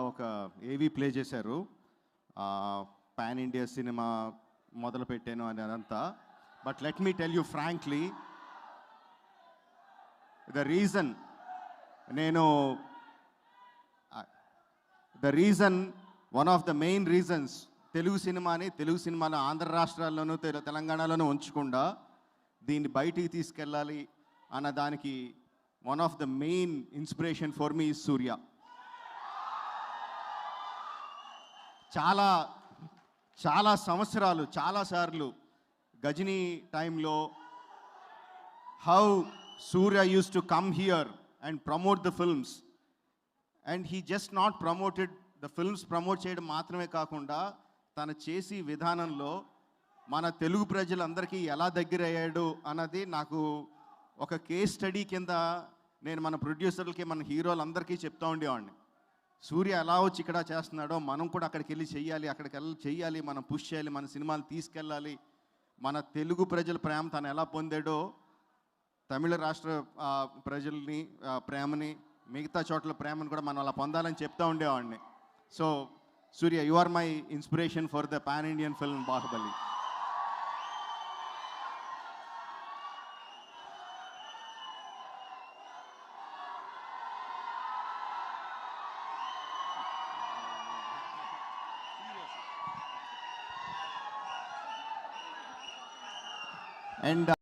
ఒక ఏవి ప్లే చేశారు. పాన్ ఇండియా సినిమా మొదలు పెట్టాను అని అదంతా. But let me tell you frankly, the reason one of the main reasons Telugu సినిమాను ఆంధ్ర రాష్ట్రాల్లోనూ తెలంగాణలోనూ ఉంచకుండా దీన్ని బయటికి తీసుకెళ్ళాలి అన్న దానికి one of the main inspiration for me is Surya. చాలా సంవత్సరాలు చాలాసార్లు గజనీ టైంలో how Surya use to come here and promote the films, and he just not promoted the films. Promote చేయడం మాత్రమే కాకుండా తను చేసి విధానంలో మన తెలుగు ప్రజలందరికీ ఎలా దగ్గర అయ్యాడు అన్నది నాకు ఒక కేస్ స్టడీ కింద నేను మన ప్రొడ్యూసర్లకి మన హీరోలందరికీ చెప్తా ఉండేవాడిని. సూర్య ఎలా వచ్చి ఇక్కడ చేస్తున్నాడో మనం కూడా అక్కడికి వెళ్ళి చెయ్యాలి, మనం పుష్ చేయాలి, మన సినిమాలు తీసుకెళ్ళాలి, మన తెలుగు ప్రజల ప్రేమ తను ఎలా పొందాడో తమిళ రాష్ట్ర ప్రజల్ని ప్రేమని, మిగతా చోట్ల ప్రేమను కూడా మనం అలా పొందాలని చెప్తా ఉండేవాడిని. So Surya, you are my inspiration for the pan Indian film Baahubali. And